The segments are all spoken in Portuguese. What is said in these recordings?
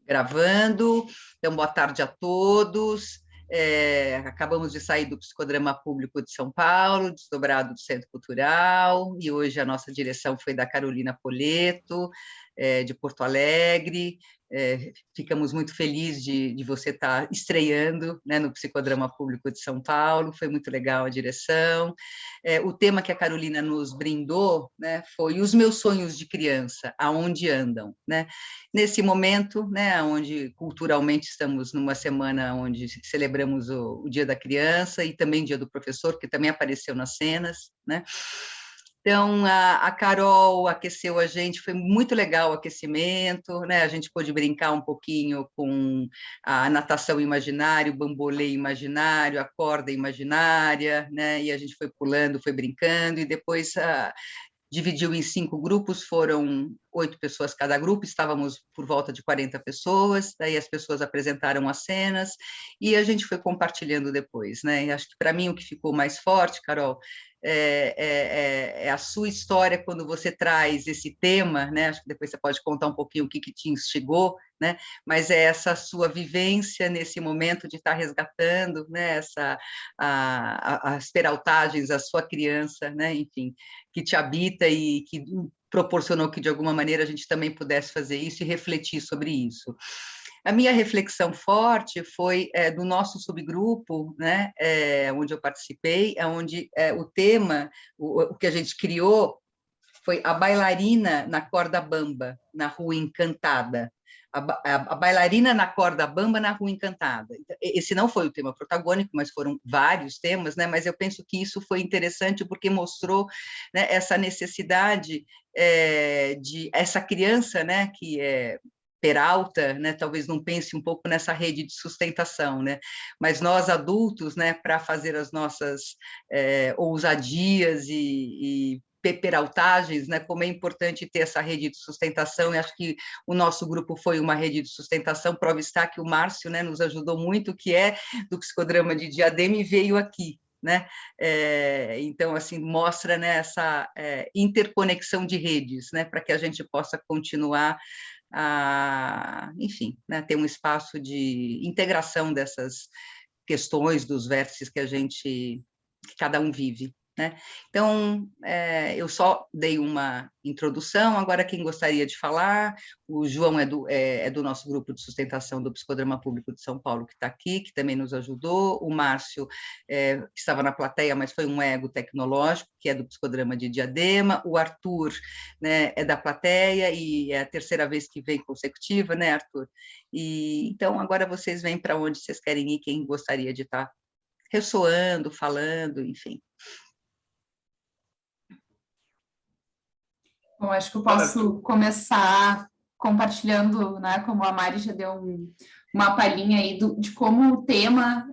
Gravando, então boa tarde a todos. Acabamos de sair do Psicodrama Público de São Paulo, desdobrado do Centro Cultural, e hoje a nossa direção foi da Carolina Poletto, de Porto Alegre. Ficamos muito felizes de você estar estreando, né, no Psicodrama Público de São Paulo, foi muito legal a direção. O tema que a Carolina nos brindou, né, foi Os Meus Sonhos de Criança, Aonde Andam, né? Nesse momento, né, onde culturalmente estamos numa semana onde celebramos o Dia da Criança e também Dia do Professor, que também apareceu nas cenas, né? Então, a Carol aqueceu a gente, foi muito legal o aquecimento, né? A gente pôde brincar um pouquinho com a natação imaginária, o bambolê imaginário, a corda imaginária, né? E a gente foi pulando, foi brincando, e depois dividiu em 5 grupos, foram 8 pessoas cada grupo, estávamos por volta de 40 pessoas, daí as pessoas apresentaram as cenas, e a gente foi compartilhando depois, né? E acho que para mim o que ficou mais forte, Carol, é a sua história quando você traz esse tema, né? Acho que depois você pode contar um pouquinho o que te instigou, né? Mas é essa sua vivência nesse momento de estar resgatando, né? As peraltagens, a sua criança, né? Enfim, que te habita e que proporcionou que, de alguma maneira, a gente também pudesse fazer isso e refletir sobre isso. A minha reflexão forte foi do nosso subgrupo, né, onde eu participei, onde o tema, o que a gente criou, foi a bailarina na corda bamba, na Rua Encantada. A bailarina na corda bamba na Rua Encantada. Esse não foi o tema protagônico, mas foram vários temas, né? Mas eu penso que isso foi interessante porque mostrou, né, essa necessidade de essa criança, né, que é peralta, né, talvez não pense um pouco nessa rede de sustentação, né? Mas nós adultos, né, para fazer as nossas ousadias e peraltagens, né, como é importante ter essa rede de sustentação, e acho que o nosso grupo foi uma rede de sustentação. Prova está que o Márcio, né, nos ajudou muito, que é do Psicodrama de Diadema, e veio aqui, né? Então, assim, mostra, né, essa interconexão de redes, né, para que a gente possa continuar enfim, né, ter um espaço de integração dessas questões, dos vértices que cada um vive, né? Então, eu só dei uma introdução, agora quem gostaria de falar, o João é do nosso grupo de sustentação do Psicodrama Público de São Paulo, que está aqui, que também nos ajudou, o Márcio, que estava na plateia, mas foi um ego tecnológico, que é do Psicodrama de Diadema, o Arthur, né, é da plateia, e é a terceira vez que vem consecutiva, né, Arthur? E então, agora vocês vêm para onde vocês querem ir, quem gostaria de estar ressoando, falando, enfim. Bom, acho que eu posso começar compartilhando, né, como a Mari já deu uma palhinha aí de como o tema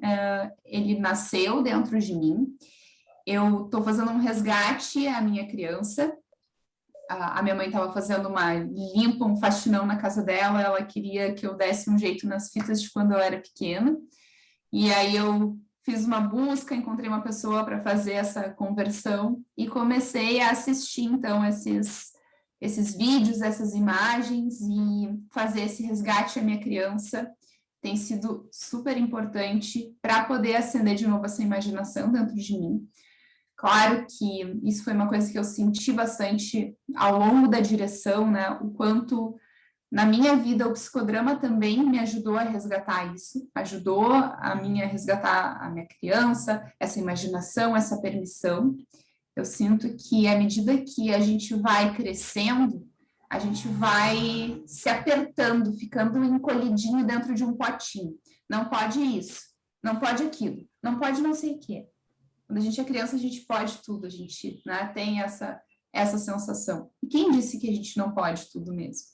ele nasceu dentro de mim. Eu estou fazendo um resgate à minha criança. A minha mãe estava fazendo uma limpa, um faxinão na casa dela, ela queria que eu desse um jeito nas fitas de quando eu era pequena, e aí eu fiz uma busca, encontrei uma pessoa para fazer essa conversão e comecei a assistir, então, esses vídeos, essas imagens e fazer esse resgate à minha criança. Tem sido super importante para poder acender de novo essa imaginação dentro de mim. Claro que isso foi uma coisa que eu senti bastante ao longo da direção, né? O quanto na minha vida o psicodrama também me ajudou a resgatar isso, ajudou a resgatar a minha criança, essa imaginação, essa permissão. Eu sinto que à medida que a gente vai crescendo, a gente vai se apertando, ficando encolhidinho dentro de um potinho. Não pode isso, não pode aquilo, não pode não sei o quê. Quando a gente é criança, a gente pode tudo, a gente, né, tem essa sensação. E quem disse que a gente não pode tudo mesmo?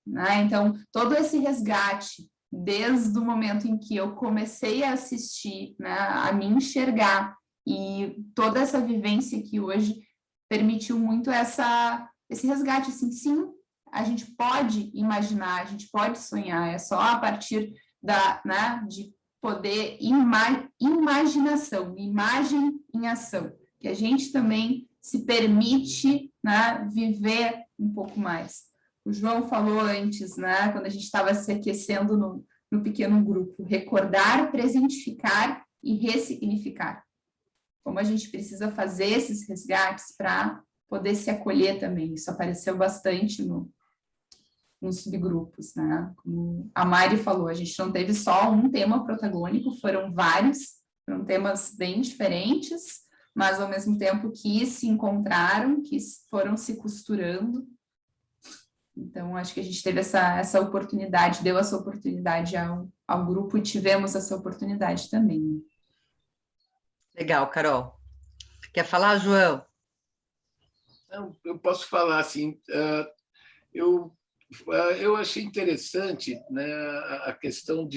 Né? Então, todo esse resgate, desde o momento em que eu comecei a assistir, né, a me enxergar, e toda essa vivência que hoje permitiu muito esse resgate, assim, sim, a gente pode imaginar, a gente pode sonhar, é só a partir de poder, imaginação, imagem em ação, que a gente também se permite, né, viver um pouco mais. o João falou antes, né, quando a gente estava se aquecendo no pequeno grupo, recordar, presentificar e ressignificar. Como a gente precisa fazer esses resgates para poder se acolher também. Isso apareceu bastante nos subgrupos, né? Como a Mari falou, a gente não teve só um tema protagônico, foram vários, foram temas bem diferentes, mas ao mesmo tempo que se encontraram, que foram se costurando. Então, acho que a gente teve essa oportunidade, deu essa oportunidade ao grupo e tivemos essa oportunidade também. Legal, Carol. Quer falar, João? Eu posso falar assim. Eu achei interessante, né, a questão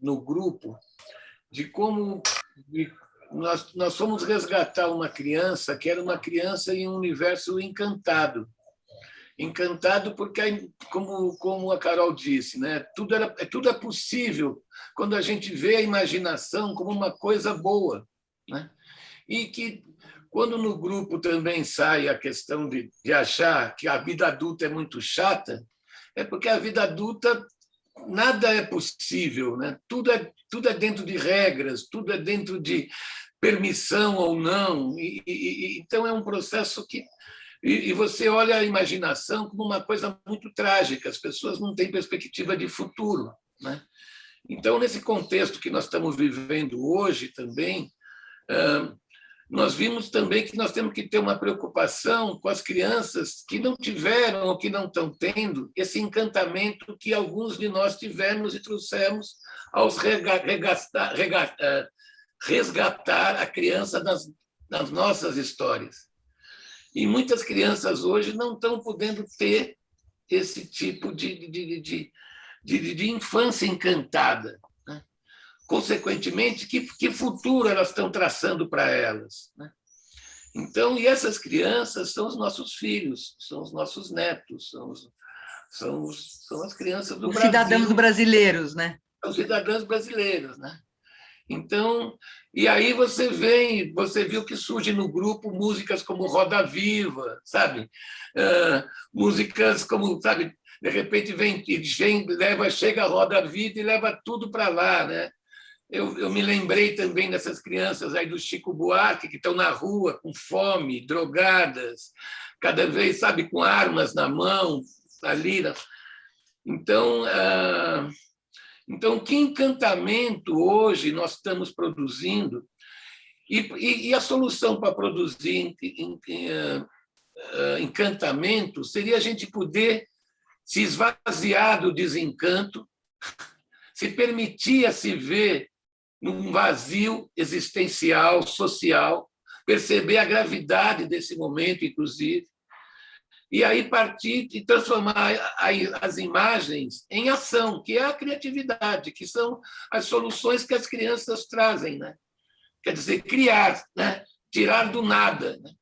no grupo, de como nós fomos resgatar uma criança que era uma criança em um universo encantado. Encantado porque, como a Carol disse, né, tudo é possível quando a gente vê a imaginação como uma coisa boa, né? E que, quando no grupo também sai a questão de achar que a vida adulta é muito chata, é porque a vida adulta nada é possível, né? Tudo é dentro de regras, tudo é dentro de permissão ou não. Então, é um processo que... E você olha a imaginação como uma coisa muito trágica, as pessoas não têm perspectiva de futuro, né? Então, nesse contexto que nós estamos vivendo hoje também, nós vimos também que nós temos que ter uma preocupação com as crianças que não tiveram ou que não estão tendo esse encantamento que alguns de nós tivemos e trouxemos aos resgatar a criança das nossas histórias. E muitas crianças hoje não estão podendo ter esse tipo de infância encantada. Consequentemente, que futuro elas estão traçando para elas, né? Então, e essas crianças são os nossos filhos, são os nossos netos, são as crianças do Brasil. Os cidadãos brasileiros, né? Os cidadãos brasileiros, né? Então, e aí você viu que surge no grupo músicas como Roda Viva, sabe? Músicas como, sabe, de repente chega a Roda Viva e leva tudo para lá, né? Eu me lembrei também dessas crianças aí do Chico Buarque, que estão na rua com fome, drogadas, cada vez, sabe, com armas na mão, ali. Então, que encantamento hoje nós estamos produzindo, e a solução para produzir encantamento seria a gente poder se esvaziar do desencanto, se permitir a se ver num vazio existencial, social, perceber a gravidade desse momento, inclusive, e aí partir e transformar as imagens em ação, que é a criatividade, que são as soluções que as crianças trazem, né? Quer dizer, criar, né? Tirar do nada, né?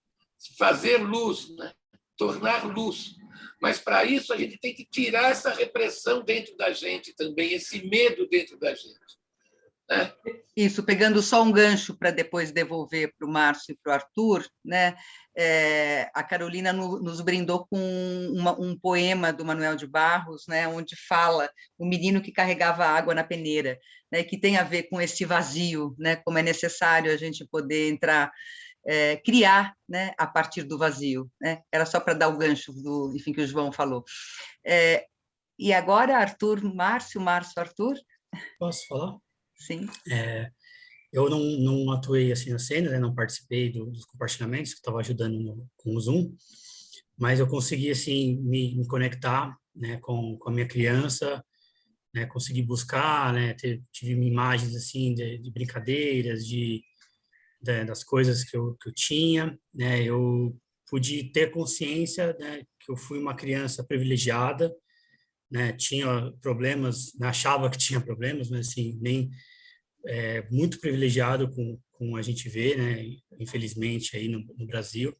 Fazer luz, né? Tornar luz. Mas, para isso, a gente tem que tirar essa repressão dentro da gente também, esse medo dentro da gente. Isso, pegando só um gancho para depois devolver para o Márcio e para o Arthur, né? A Carolina nos brindou com um poema do Manuel de Barros, né? Onde fala o menino que carregava água na peneira, né? Que tem a ver com esse vazio, né? Como é necessário a gente poder entrar, criar, né? A partir do vazio, né? Era só para dar o gancho enfim, que o João falou. E agora, Arthur, Márcio, Arthur? Posso falar? Sim. Eu não atuei assim na cena, né? Não participei dos compartilhamentos, que estava ajudando com o Zoom, mas eu consegui assim me conectar, né, com a minha criança, né, consegui buscar, né, tive imagens assim de brincadeiras, das coisas que eu tinha, né? Eu pude ter consciência, né, que eu fui uma criança privilegiada, né? Tinha problemas, né, achava que tinha problemas, mas assim nem muito privilegiado com a gente vê, né? Infelizmente aí no Brasil.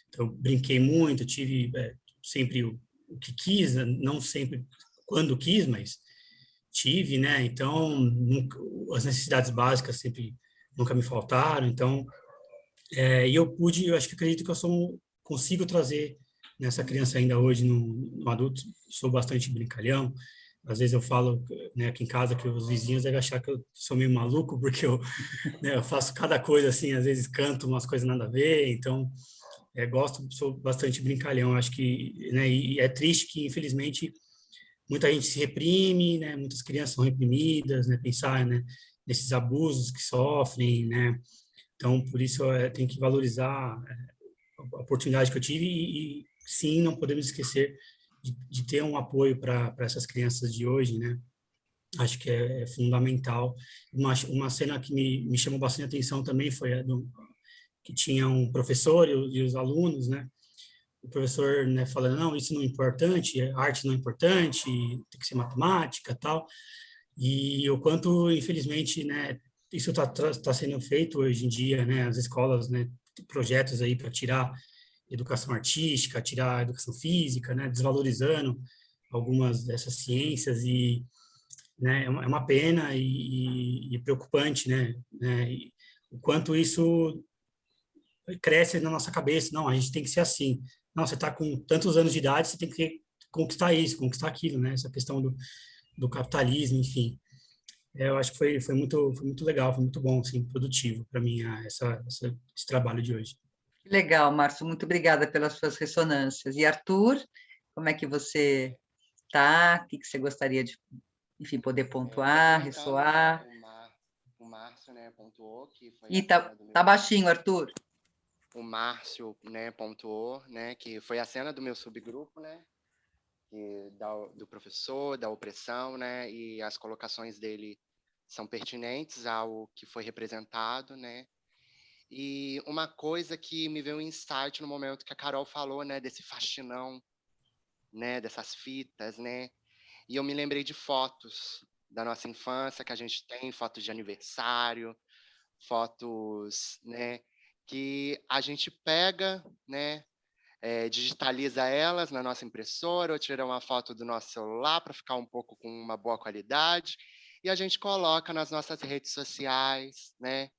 Então, eu brinquei muito, tive sempre o que quis, não sempre quando quis, mas tive, né? Então, as necessidades básicas sempre nunca me faltaram. Então, e eu acho que acredito que consigo trazer nessa criança ainda hoje, no adulto, sou bastante brincalhão. Às vezes eu falo, né, aqui em casa que os vizinhos devem achar que eu sou meio maluco, porque né, eu faço cada coisa assim, às vezes canto umas coisas nada a ver, então gosto, sou bastante brincalhão. Acho que, né, e é triste que, infelizmente, muita gente se reprime, né, muitas crianças são reprimidas, né, pensar, né, nesses abusos que sofrem, né, então, por isso, tem que valorizar a oportunidade que eu tive sim, não podemos esquecer de ter um apoio para essas crianças de hoje, né? Acho que é fundamental. Uma cena que me chamou bastante atenção também foi que tinha um professor e os alunos, né? O professor, né, falando, não, isso não é importante, arte não é importante, tem que ser matemática, tal. E o quanto, infelizmente, né, isso tá sendo feito hoje em dia, né? As escolas, né, tem projetos aí para tirar educação artística, tirar educação física, né, desvalorizando algumas dessas ciências né, é uma pena e preocupante, né, e o quanto isso cresce na nossa cabeça. Não, a gente tem que ser assim. Não, você está com tantos anos de idade, você tem que conquistar isso, conquistar aquilo, né? Essa questão do capitalismo, enfim. Eu acho que foi muito legal, foi muito bom, assim, produtivo para mim esse trabalho de hoje. Legal, Márcio, muito obrigada pelas suas ressonâncias. E Arthur, como é que você está? O que você gostaria de, enfim, poder pontuar, ressoar? O Márcio, né, pontuou que foi E tá baixinho, Arthur. O Márcio, né, pontuou, né, que foi a cena do meu subgrupo, né, do professor, da opressão, né, e as colocações dele são pertinentes ao que foi representado, né. E uma coisa que me veio um insight no momento que a Carol falou, né, desse faxinão, né, dessas fitas, né, e eu me lembrei de fotos da nossa infância que a gente tem, fotos de aniversário, fotos, né, que a gente pega, né, digitaliza elas na nossa impressora ou tira uma foto do nosso celular para ficar um pouco com uma boa qualidade e a gente coloca nas nossas redes sociais, né,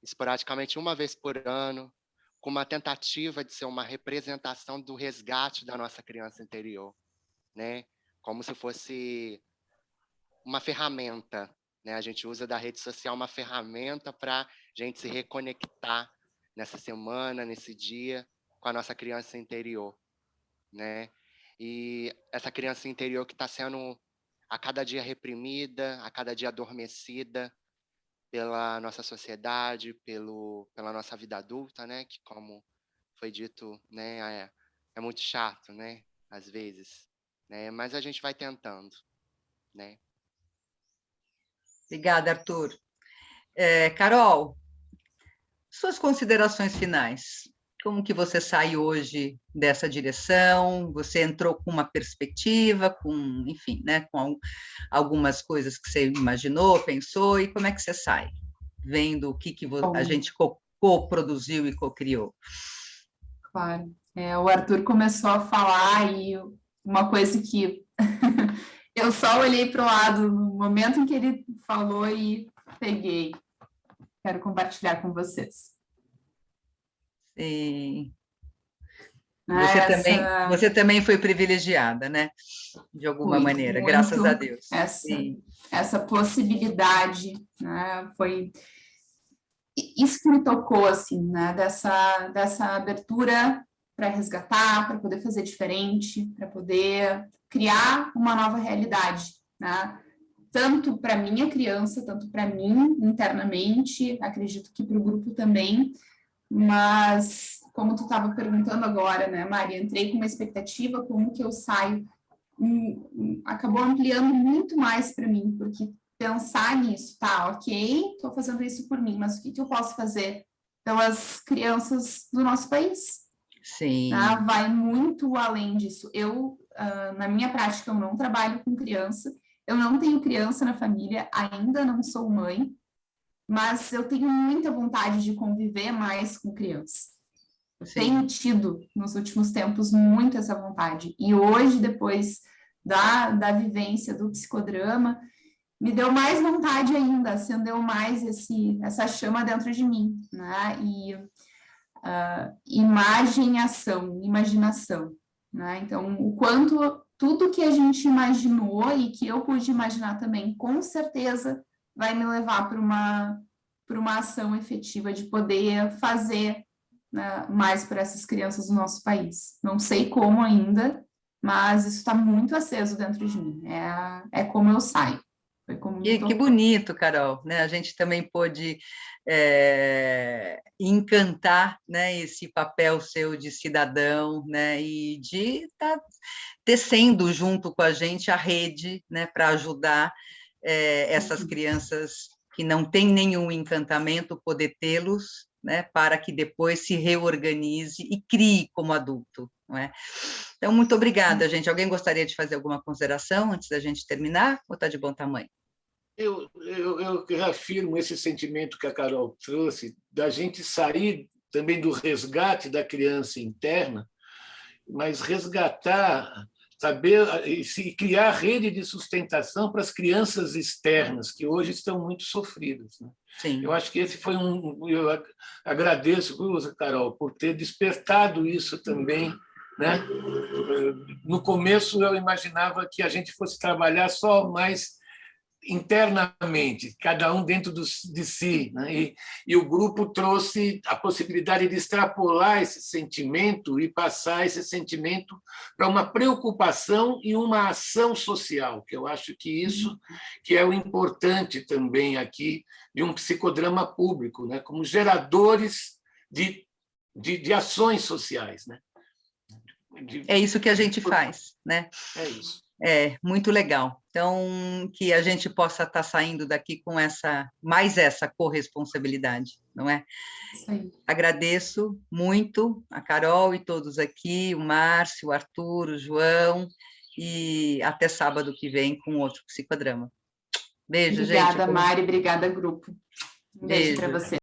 esporadicamente uma vez por ano, com uma tentativa de ser uma representação do resgate da nossa criança interior, né, como se fosse uma ferramenta, né? A gente usa da rede social uma ferramenta para a gente se reconectar nessa semana, nesse dia, com a nossa criança interior, né? E essa criança interior que está sendo a cada dia reprimida, a cada dia adormecida pela nossa sociedade, pela nossa vida adulta, né? Que, como foi dito, né, é muito chato, né? Às vezes, né? Mas a gente vai tentando, né? Obrigada, Arthur. Carol, suas considerações finais. Como que você sai hoje dessa direção? Você entrou com uma perspectiva, enfim, né, com algumas coisas que você imaginou, pensou, e como é que você sai? Vendo o que a gente co-produziu e co-criou. Claro. O Arthur começou a falar e uma coisa que eu só olhei para o lado no momento em que ele falou e peguei. Quero compartilhar com vocês. Sim. Você também foi privilegiada, né? De alguma maneira, muito, graças a Deus. Essa possibilidade, né? Foi isso que me tocou, assim, né? Dessa abertura para resgatar, para poder fazer diferente, para poder criar uma nova realidade, né? Tanto para minha criança, tanto para mim internamente, acredito que para o grupo também, mas como tu estava perguntando agora, né, Mari, entrei com uma expectativa, como que eu saio, acabou ampliando muito mais para mim, porque pensar nisso, tá, ok, estou fazendo isso por mim, mas o que eu posso fazer pelas crianças do nosso país? Sim. Tá? Vai muito além disso. Na minha prática, eu não trabalho com criança, eu não tenho criança na família, ainda não sou mãe, mas eu tenho muita vontade de conviver mais com criança. Eu tenho tido, nos últimos tempos, muito essa vontade. E hoje, depois da vivência do psicodrama, me deu mais vontade ainda, acendeu mais essa chama dentro de mim, né? E imagem, ação, imaginação, né? Então, o quanto tudo que a gente imaginou e que eu pude imaginar também, com certeza vai me levar para uma ação efetiva de poder fazer, né, mais para essas crianças do nosso país. Não sei como ainda, mas isso está muito aceso dentro de mim. É como eu saio. Foi como me Que tocou. bonito, Carol, né? A gente também pôde encantar, né, esse papel seu de cidadão, né, e de estar tecendo junto com a gente a rede, né, para ajudar essas crianças que não têm nenhum encantamento, poder tê-los, né, para que depois se reorganize e crie como adulto, não é? Então, muito obrigada, gente. Alguém gostaria de fazer alguma consideração antes da gente terminar, ou está de bom tamanho? Eu reafirmo esse sentimento que a Carol trouxe, da gente sair também do resgate da criança interna, mas resgatar, saber e criar rede de sustentação para as crianças externas, que hoje estão muito sofridas, né? Sim. Eu acho que esse foi eu agradeço, Carol, por ter despertado isso também, né? No começo eu imaginava que a gente fosse trabalhar só mais internamente, cada um dentro de si, né? E o grupo trouxe a possibilidade de extrapolar esse sentimento e passar esse sentimento para uma preocupação e uma ação social, que eu acho que isso que é o importante também aqui de um psicodrama público, né? Como geradores de ações sociais, né? É isso que a gente faz, né? É isso. Muito legal. Então, que a gente possa estar saindo daqui com essa corresponsabilidade, não é? Sim. Agradeço muito a Carol e todos aqui, o Márcio, o Arthur, o João, e até sábado que vem com outro psicodrama. Beijo, Obrigada, gente. Mari. Obrigada, grupo. Um beijo para Beijo. você.